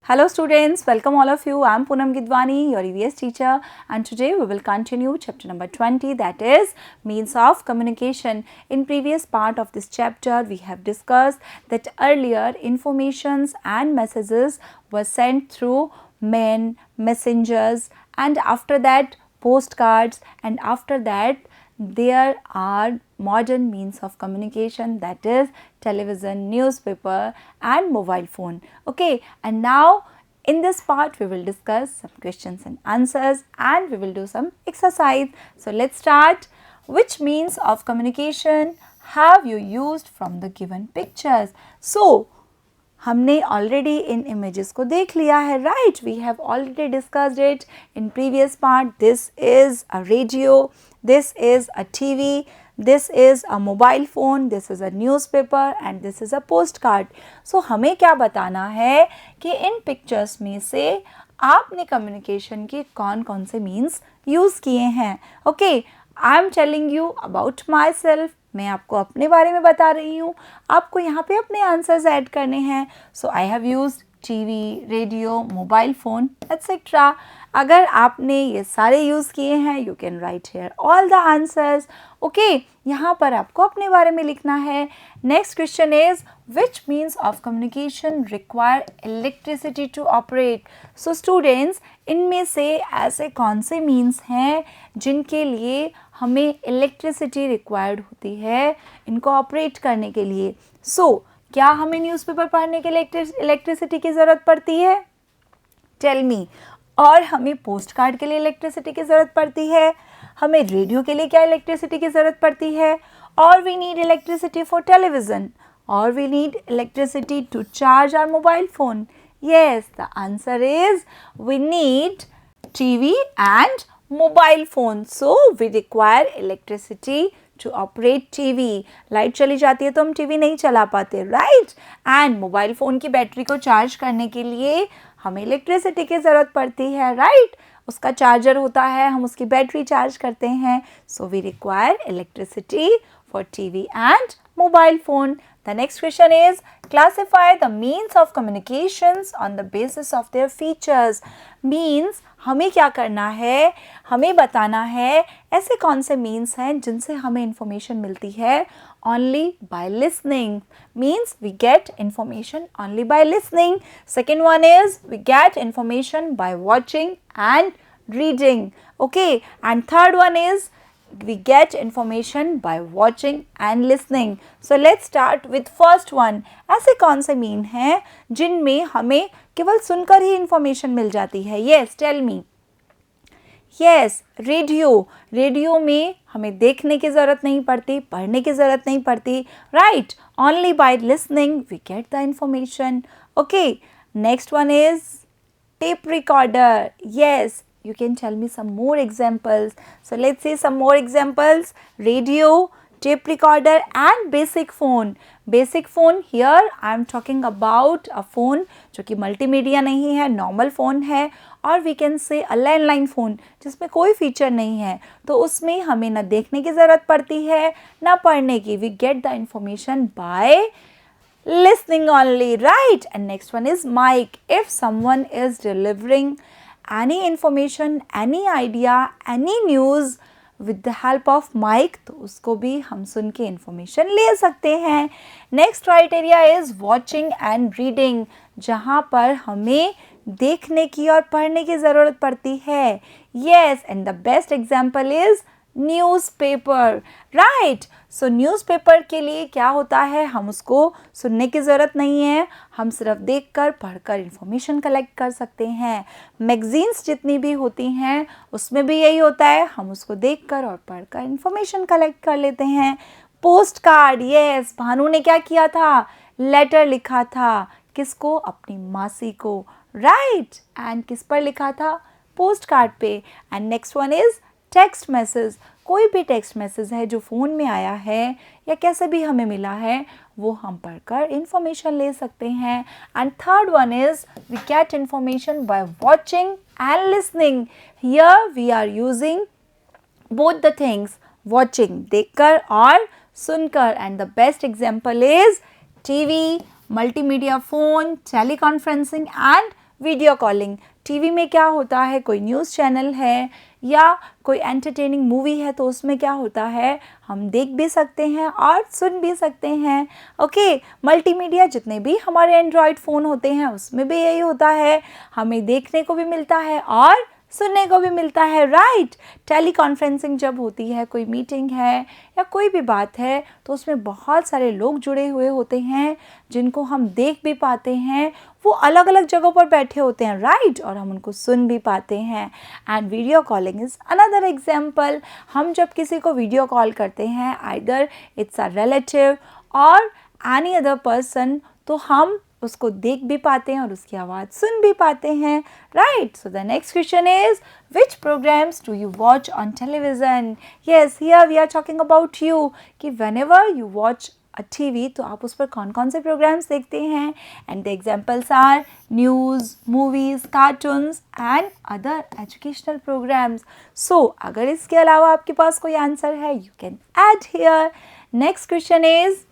Hello students, welcome all of you. I am Poonam Gidwani, your EVS teacher, and today we will continue chapter number 20, that is means of communication. In previous part of this chapter, we have discussed that earlier informations and messages were sent through men, messengers, and after that postcards, and after that there are modern means of communication, that is television, newspaper and mobile phone. Okay, and now in this part we will discuss some questions and answers and we will do some exercise. So let's start. Which means of communication have you used from the given pictures? So हमने already इन images को देख लिया है, right. We have already discussed it in previous part. This is a radio, this is a TV, this is a mobile phone, this is a newspaper and this is a post card. So हमें क्या बताना है कि इन pictures में से आपने communication के कौन कौन से मीन्स यूज़ किए हैं. Okay, I am telling you about my self. मैं आपको अपने बारे में बता रही हूँ, आपको यहाँ पे अपने आंसर्स ऐड करने हैं. So I have used TV, radio, mobile phone etcetera. अगर आपने ये सारे यूज़ किए हैं, you can write here all the answers. Okay, यहाँ पर आपको अपने बारे में लिखना है. Next question is which means of communication require electricity to operate. So students, इनमें से ऐसे कौन से मीन्स हैं जिनके लिए हमें इलेक्ट्रिसिटी रिक्वायर्ड होती है इनको ऑपरेट करने के लिए. सो क्या हमें न्यूज़पेपर पढ़ने के लिए इलेक्ट्रिसिटी की ज़रूरत पड़ती है? Tell me. और हमें पोस्ट कार्ड के लिए इलेक्ट्रिसिटी की ज़रूरत पड़ती है. हमें रेडियो के लिए क्या इलेक्ट्रिसिटी की ज़रूरत पड़ती है? और we need electricity for television, और we need electricity to charge our mobile phone. Yes, the answer is we need TV and mobile phone. So we require electricity to operate TV. Light चली जाती है तो हम TV नहीं चला पाते, right. And mobile phone की battery को चार्ज करने के लिए हमें इलेक्ट्रिसिटी की ज़रूरत पड़ती है, राइट. उसका चार्जर होता है, हम उसकी बैटरी चार्ज करते हैं. So we require electricity for TV and mobile phone. The next question is classify the means of communications on the basis of their features. Means हमें क्या करना है, हमें बताना है ऐसे कौन से means हैं जिनसे हमें information मिलती है only by listening. Means we get information only by listening. Second one is we get information by watching and reading. Okay, and third one is we get information by watching and listening. So let's start with first one. ऐसे कौन से mean हैं जिनमें हमें केवल सुनकर ही information मिल जाती है? Yes, tell me. Yes, radio. Radio में हमें देखने की ज़रूरत नहीं पड़ती, पढ़ने की ज़रूरत नहीं पड़ती, right. Only by listening we get the information. Okay, next one is tape recorder. Yes, you can tell me some more examples. So let's see some more examples. Radio, tape recorder and basic phone. Basic phone, here I am talking about a phone जो कि multimedia नहीं है, normal phone है. और we can say a landline phone जिसमें कोई feature नहीं है, तो उसमें हमें ना देखने की ज़रूरत पड़ती है ना पढ़ने की. We get the information by listening only, right. And next one is mic. If someone is delivering any information, any idea, any news with the help of mic, तो उसको भी हम सुन के information ले सकते हैं. Next criteria is watching and reading, जहाँ पर हमें देखने की और पढ़ने की ज़रूरत पड़ती है. Yes, and the best example is newspaper, right. So newspaper के लिए क्या होता है, हम उसको सुनने की ज़रूरत नहीं है, हम सिर्फ देखकर पढ़कर इंफॉर्मेशन कलेक्ट कर सकते हैं. मैगज़ीन्स जितनी भी होती हैं उसमें भी यही होता है, हम उसको देखकर और पढ़कर इंफॉर्मेशन कलेक्ट कर लेते हैं. पोस्ट कार्ड, यस, भानु ने क्या किया था, लेटर लिखा था. किसको? अपनी मासी को, राइट. एंड किस पर लिखा था? पोस्ट कार्ड पे. And next one is text message. कोई भी टेक्स्ट मैसेज है जो फ़ोन में आया है या कैसे भी हमें मिला है वो हम पढ़कर इंफॉर्मेशन ले सकते हैं. And third one is we get information by watching and listening. Here we are using both the things, watching देखकर और सुनकर. And the best example is TV, multimedia phone, teleconferencing and video calling. TV में क्या होता है, कोई news channel है या कोई एंटरटेनिंग मूवी है तो उसमें क्या होता है, हम देख भी सकते हैं और सुन भी सकते हैं। ओके, मल्टीमीडिया जितने भी हमारे एंड्रॉयड फ़ोन होते हैं उसमें भी यही होता है, हमें देखने को भी मिलता है और सुनने को भी मिलता है, राइट। टेली कॉन्फ्रेंसिंग जब होती है, कोई मीटिंग है या कोई भी बात है तो उसमें बहुत सारे लोग जुड़े हुए होते हैं जिनको हम देख भी पाते हैं, वो अलग अलग जगहों पर बैठे होते हैं, राइट, और हम उनको सुन भी पाते हैं। And video calling is another example. हम जब किसी को वीडियो कॉल करते हैं, आइदर इट्स अ रिलेटिव और एनी अदर पर्सन, तो हम उसको देख भी पाते हैं और उसकी आवाज़ सुन भी पाते हैं, right. So the next question is, which programs do you watch on television? Yes, here we are talking about you कि whenever you watch a TV तो आप उस पर कौन कौन से प्रोग्राम्स देखते हैं। And the examples are news, movies, cartoons and other educational programs. So अगर इसके अलावा आपके पास कोई आंसर है, you can add here. Next question is,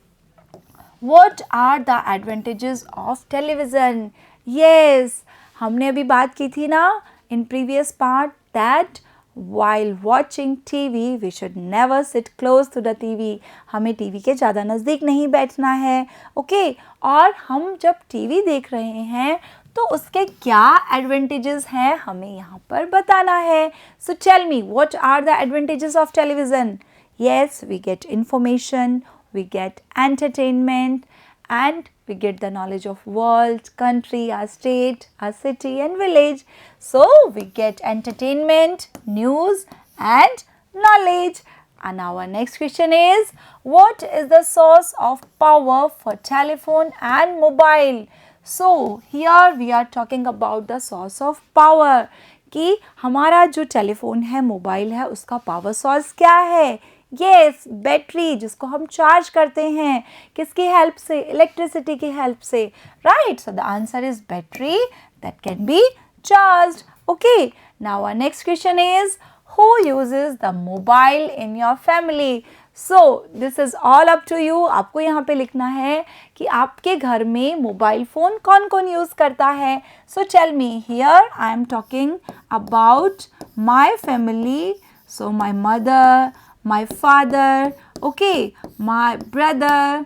What are the advantages of television? Yes, हमने अभी बात की थी ना in previous part that while watching TV we should never sit close to the TV. हमें TV के ज़्यादा नज़दीक नहीं बैठना है, ओके। और हम जब TV देख रहे हैं तो उसके क्या एडवांटेजेस हैं हमें यहाँ पर बताना है। So tell me, what are the advantages of television? Yes, we get information, we get entertainment, and we get the knowledge of world, country, our state, our city and village. So we get entertainment, news and knowledge. And our next question is, what is the source of power for telephone and mobile? So here we are talking about the source of power कि हमारा जो telephone है, mobile है, उसका power source क्या है। Yes, battery, जिसको हम चार्ज करते हैं, किसकी हेल्प से, इलेक्ट्रिसिटी की हेल्प से, right. So the answer is battery that can be charged, okay. Now our next question is, who uses the mobile in your family? So this is all up to you. आपको यहाँ पे लिखना है कि आपके घर में मोबाइल फ़ोन कौन कौन यूज़ करता है। So tell me, here I am talking about my family. So my mother, my father, okay, my brother.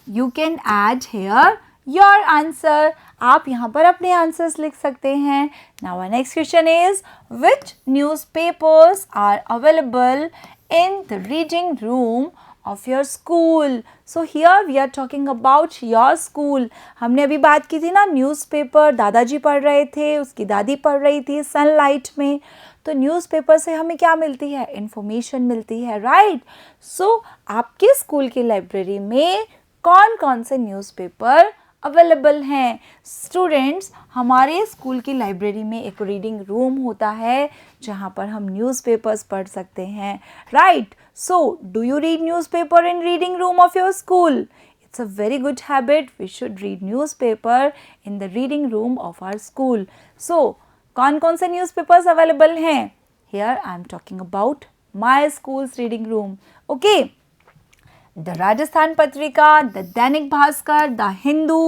You can add here your answer. आप यहाँ पर अपने आंसर्स लिख सकते हैं। Now our next question is, which newspapers are available in the reading room of your school? So here we are talking about your school. हमने अभी बात की थी ना, न्यूज़पेपर दादाजी पढ़ रहे थे, उसकी दादी पढ़ रही थी सनलाइट में। तो न्यूज़पेपर से हमें क्या मिलती है, इंफॉर्मेशन मिलती है, राइट। सो आपके स्कूल की लाइब्रेरी में कौन कौन से न्यूज़पेपर अवेलेबल हैं। स्टूडेंट्स, हमारे स्कूल की लाइब्रेरी में एक रीडिंग रूम होता है जहाँ पर हम न्यूज़पेपर्स पढ़ सकते हैं, right. So do you read newspaper in reading room of your school? It's a very good habit, we should read newspaper in the reading room of our school. So कौन कौन से न्यूज़पेपर्स अवेलेबल हैं? Here I am talking about my school's reading room, okay. The Rajasthan Patrika, the Dainik Bhaskar, the Hindu,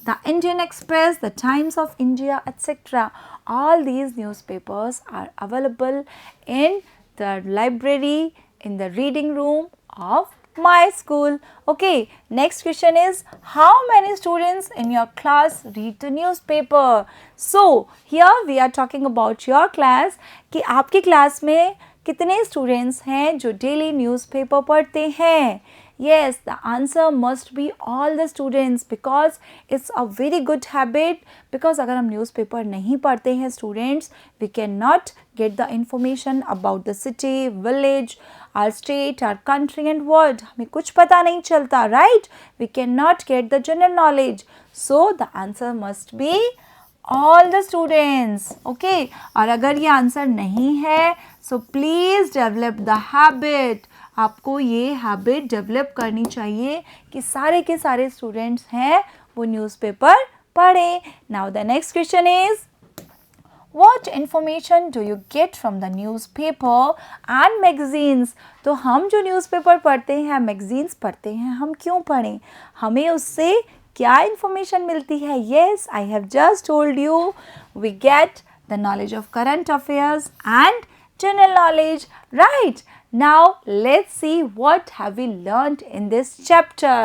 the Indian Express, the Times of India, etc. All these newspapers are available in the library, in the reading room of my school. Okay, next question is, how many students in your class read the newspaper? So here we are talking about your class कि आपकी class में कितने students हैं जो daily newspaper पढ़ते हैं। Yes, the answer must be all the students because it's a very good habit. Because अगर हम newspaper नहीं पढ़ते हैं students, we cannot get the information about the city, village, our state, our country and world. हमें कुछ पता नहीं चलता, right? We cannot get the general knowledge. So the answer must be all the students, okay? और अगर ये answer नहीं है, so please develop the habit. आपको ये हैबिट डेवलप करनी चाहिए कि सारे के सारे स्टूडेंट्स हैं वो न्यूज़पेपर पढ़ें। Now the next question is, what information do you get from the newspaper and magazines? तो हम जो न्यूज़पेपर पढ़ते हैं, मैगजीन्स पढ़ते हैं, हम क्यों पढ़ें? हमें उससे क्या इन्फॉर्मेशन मिलती है? Yes, I have just told you, we get the knowledge of current affairs and general knowledge, right? Now let's see what have we learned in this chapter.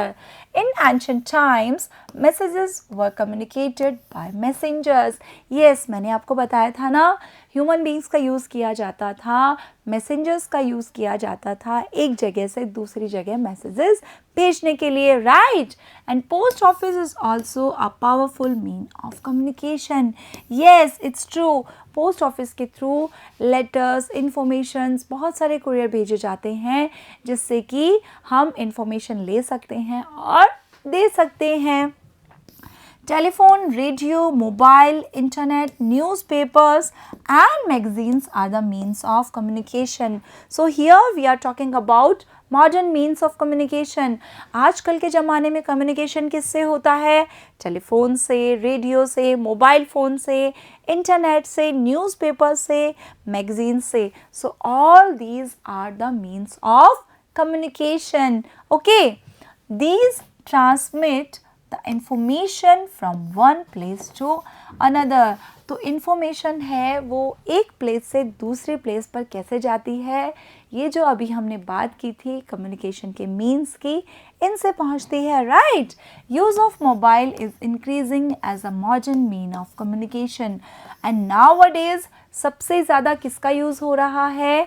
In ancient times, messages were communicated by messengers. Yes, मैंने आपको बताया था ना, human beings का use किया जाता था, messengers का यूज़ किया जाता था एक जगह से दूसरी जगह मैसेजेस भेजने के लिए, right? And post office is also a powerful mean of communication. Yes, it's true. Post office के थ्रू लेटर्स, इंफॉर्मेशंस, बहुत सारे कुरियर भेजे जाते हैं जिससे कि हम इंफॉर्मेशन ले सकते हैं और दे सकते हैं. Telephone, radio, mobile, internet, newspapers and magazines are the means of communication. So here we are talking about modern means of communication. आजकल के ज़माने में communication किससे होता है? टेलीफोन से, रेडियो से, मोबाइल फ़ोन से, इंटरनेट से, न्यूज़पेपर से, मैगज़ीन से. So all these are the means of communication. Okay, these transmit the information from one place to another. तो information है वो एक प्लेस से दूसरे प्लेस पर कैसे जाती है, ये जो अभी हमने बात की थी कम्युनिकेशन के मीन्स की, इनसे पहुंचती है, right? Use of mobile is increasing as a modern mean of communication. And nowadays सबसे ज़्यादा किसका यूज़ हो रहा है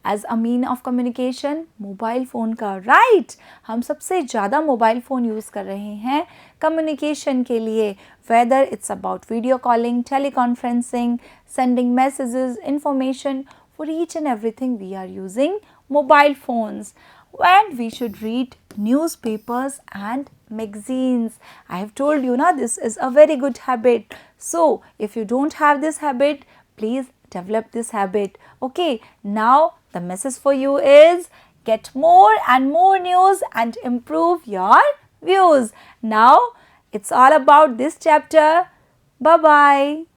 as a mean of communication? Mobile phone का, राइट? हम सबसे ज़्यादा मोबाइल फ़ोन यूज़ कर रहे हैं कम्युनिकेशन के लिए, whether it's about video calling, teleconferencing, sending messages, information, for each and everything we are using mobile phones. And we should read newspapers and magazines. I have told you, na, this is a very good habit. So if you don't have this habit, please develop this habit. Okay, now the message for you is get more and more news and improve your views. Now it's all about this chapter. Bye bye.